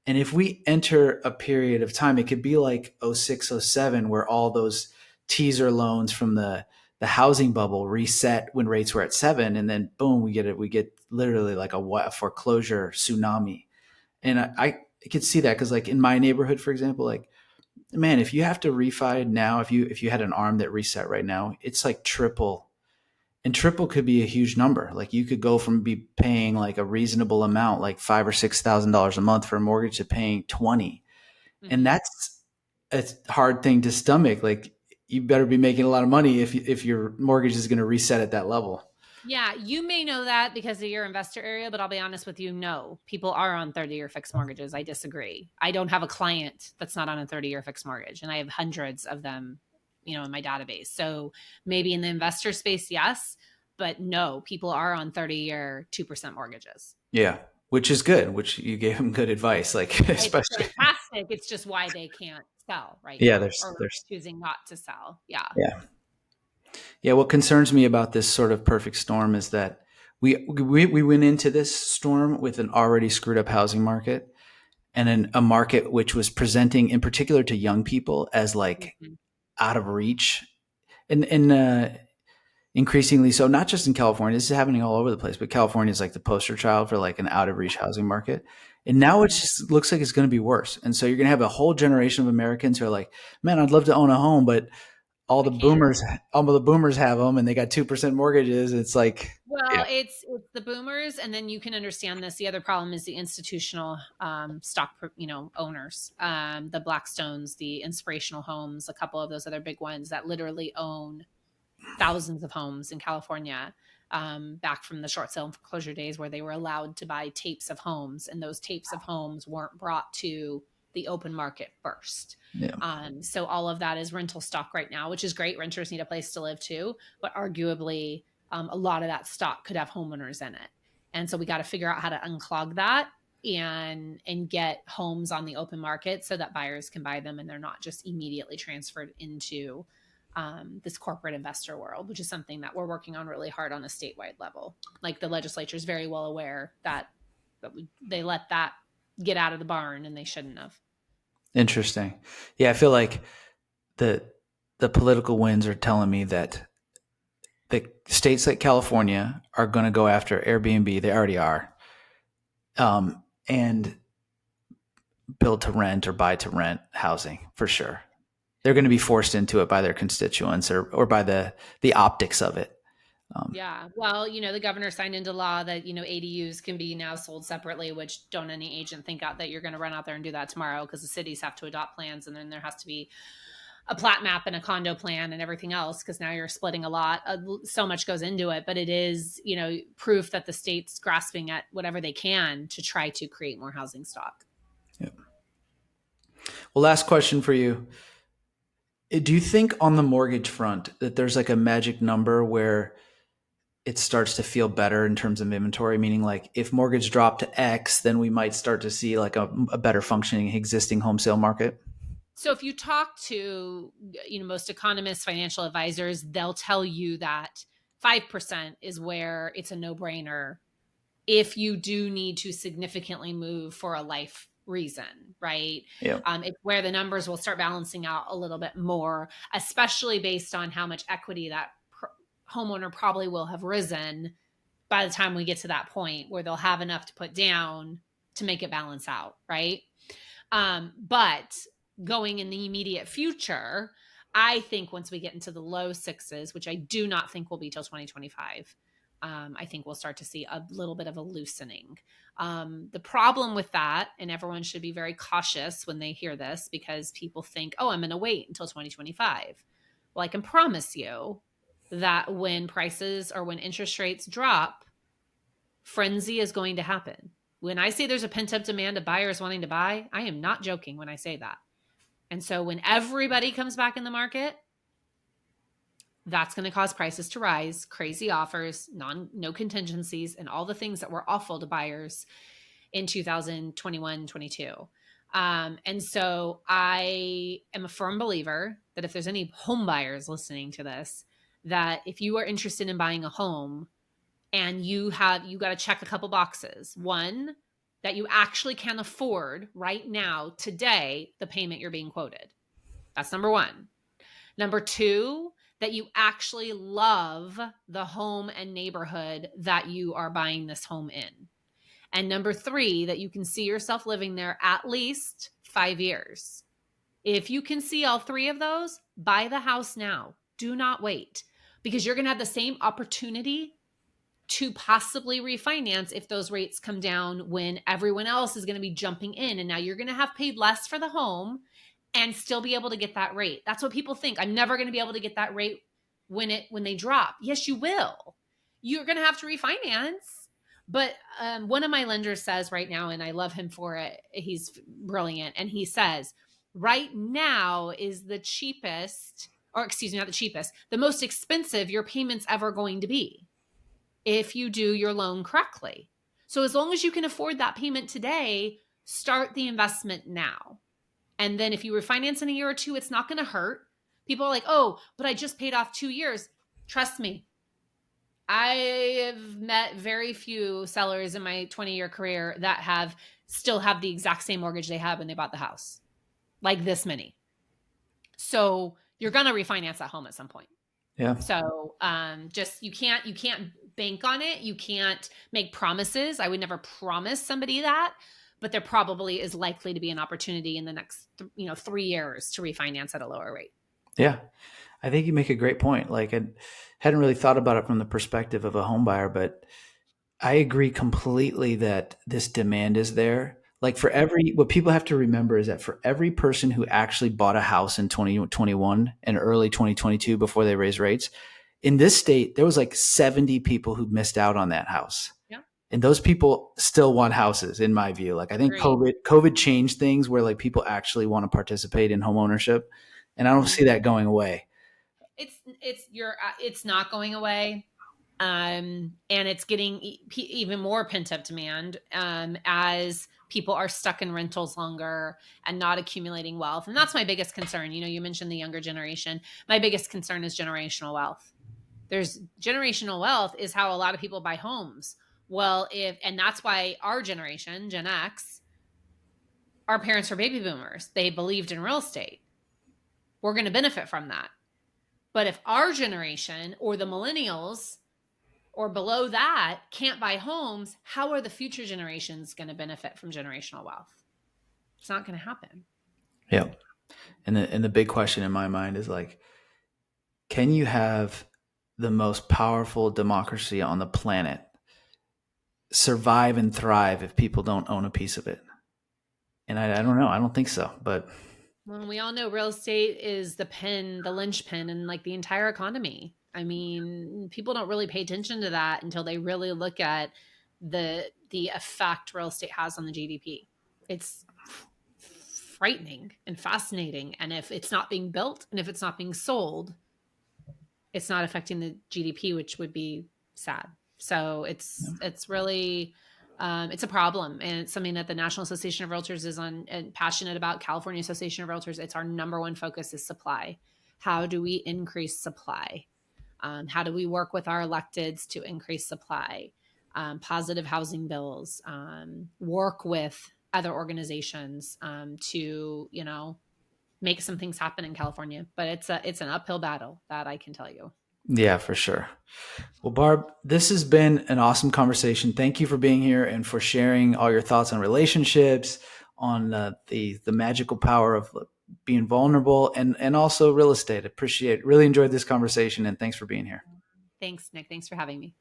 And if we enter a period of time, it could be like 06, 07, where all those teaser loans from the the housing bubble reset when rates were at 7, and then boom, we get literally like a foreclosure tsunami. And I could see that because like in my neighborhood, for example, like man, if you have to refi now, if you had an arm that reset right now, it's like triple, and triple could be a huge number. Like you could go from be paying like a reasonable amount, like $5,000 or $6,000 a month for a mortgage, to paying 20, and Mhm. that's a hard thing to stomach. Like you better be making a lot of money if your mortgage is going to reset at that level. Yeah, you may know that because of your investor area, but I'll be honest with you, no. People are on 30-year fixed mortgages. I disagree. I don't have a client that's not on a 30-year fixed mortgage, and I have hundreds of them, in my database. So maybe in the investor space, yes, but no, people are on 30-year 2% mortgages. Yeah, which is good. Which you gave him good advice, like It's especially fantastic. It's just why they can't sell right yeah. now, or There's choosing not to sell. Yeah. yeah. Yeah, what concerns me about this sort of perfect storm is that we went into this storm with an already screwed up housing market, and a market which was presenting, in particular to young people, as like Mhm. out of reach, and increasingly so. Not just in California, this is happening all over the place, but California is like the poster child for like an out of reach housing market, and now it Mhm. just looks like it's going to be worse. And so you're going to have a whole generation of Americans who are like, "Man, I'd love to own a home, but But I can't. all the boomers have them, and they got 2% mortgages." It's like, yeah, Well, it's the boomers, and then you can understand this. The other problem is the institutional stock, owners, the Blackstones, the Inspirational Homes, a couple of those other big ones that literally own thousands of homes in California. Back from the short sale and foreclosure days, where they were allowed to buy tapes of homes, and those tapes of homes weren't brought to the open market first. yeah, So all of that is rental stock right now, which is great. Renters need a place to live too, but arguably, a lot of that stock could have homeowners in it, and so we got to figure out how to unclog that and get homes on the open market so that buyers can buy them and they're not just immediately transferred into this corporate investor world, which is something that we're working on really hard on a statewide level. Like the legislature is very well aware that they let that get out of the barn and they shouldn't have. interesting. Yeah, I feel like the the political winds are telling me that the states like California are going to go after Airbnb. They already are, and build to rent or buy to rent housing for sure. They're going to be forced into it by their constituents, or by the optics of it. Um, Yeah. Well, the governor signed into law that, ADUs can be now sold separately, which don't any agent think out that you're going to run out there and do that tomorrow, because the cities have to adopt plans, and then there has to be a plat map and a condo plan and everything else, because now you're splitting a lot. So much goes into it, but it is, proof that the state's grasping at whatever they can to try to create more housing stock. yeah. Well, last question for you. Do you think on the mortgage front that there's like a magic number where it starts to feel better in terms of inventory? Meaning, like if mortgage dropped to X, then we might start to see like a better functioning existing home sale market. So if you talk to, most economists, financial advisors, they'll tell you that 5% is where it's a no-brainer if you do need to significantly move for a life reason, right? Yeah. It's where the numbers will start balancing out a little bit more, especially based on how much equity that homeowner probably will have risen by the time we get to that point where they'll have enough to put down to make it balance out, right? But going in the immediate future, I think once we get into the low sixes, which I do not think will be till 2025, I think we'll start to see a little bit of a loosening. The problem with that, and everyone should be very cautious when they hear this, because people think, oh, I'm going to wait until 2025. Well, I can promise you that when prices or when interest rates drop, frenzy is going to happen. When I say there's a pent up demand of buyers wanting to buy, I am not joking when I say that. And so when everybody comes back in the market, that's going to cause prices to rise, crazy offers, no contingencies, and all the things that were awful to buyers in 2021, 22. And so I am a firm believer that if there's any home buyers listening to this, that if you are interested in buying a home, and you got to check a couple boxes. One, that you actually can afford right now, today, the payment you're being quoted. That's number one. Number two, that you actually love the home and neighborhood that you are buying this home in. And number three, that you can see yourself living there at least 5 years. If you can see all three of those, buy the house now. Do not wait, because you're going to have the same opportunity to possibly refinance if those rates come down when everyone else is going to be jumping in. And now you're going to have paid less for the home and still be able to get that rate. That's what people think. I'm never going to be able to get that rate when they drop. Yes, you will. You're going to have to refinance. But one of my lenders says right now, and I love him for it, he's brilliant. And he says, right now is the cheapest, or excuse me, not the cheapest, the most expensive your payment's ever going to be if you do your loan correctly. So as long as you can afford that payment today, start the investment now. And then if you refinance in a year or two, it's not going to hurt. People are like, oh, but I just paid off 2 years. Trust me, I have met very few sellers in my 20-year career that still have the exact same mortgage they had when they bought the house, like this many. So you're going to refinance that home at some point. Yeah. So just you can't bank on it. You can't make promises. I would never promise somebody that, but there probably is likely to be an opportunity in the next 3 years to refinance at a lower rate. Yeah. I think you make a great point. Like, I hadn't really thought about it from the perspective of a home buyer, but I agree completely that this demand is there. Like, what people have to remember is that for every person who actually bought a house in 2021 and early 2022 before they raised rates, in this state, there was like 70 people who missed out on that house. Yeah. And those people still want houses, in my view. Like, I think Agreed. COVID changed things where like people actually want to participate in home ownership. And I don't see that going away. It's not going away. And it's getting even more pent up demand as people are stuck in rentals longer and not accumulating wealth. And that's my biggest concern. You mentioned the younger generation. My biggest concern is generational wealth. There's generational wealth is how a lot of people buy homes. Well, and that's why our generation, Gen X, our parents are baby boomers. They believed in real estate. We're going to benefit from that. But if our generation or the millennials or below that can't buy homes, how are the future generations going to benefit from generational wealth? It's not going to happen. Yeah. And the big question in my mind is like, can you have the most powerful democracy on the planet survive and thrive if people don't own a piece of it? And I don't know. I don't think so. But well, we all know real estate is the linchpin in like the entire economy. I mean, people don't really pay attention to that until they really look at the effect real estate has on the GDP. It's frightening and fascinating. And if it's not being built and if it's not being sold, it's not affecting the GDP, which would be sad. So it's really it's a problem, and it's something that the National Association of Realtors is on and passionate about. California Association of Realtors, it's our number one focus is supply. How do we increase supply? How do we work with our electeds to increase supply? Positive housing bills, work with other organizations to make some things happen in California. But it's an uphill battle, that I can tell you. Yeah, for sure. Well, Barb, this has been an awesome conversation. Thank you for being here and for sharing all your thoughts on relationships, on the magical power of being vulnerable, and also real estate. Appreciate it. Really enjoyed this conversation, and thanks for being here. Thanks, Nick. Thanks for having me.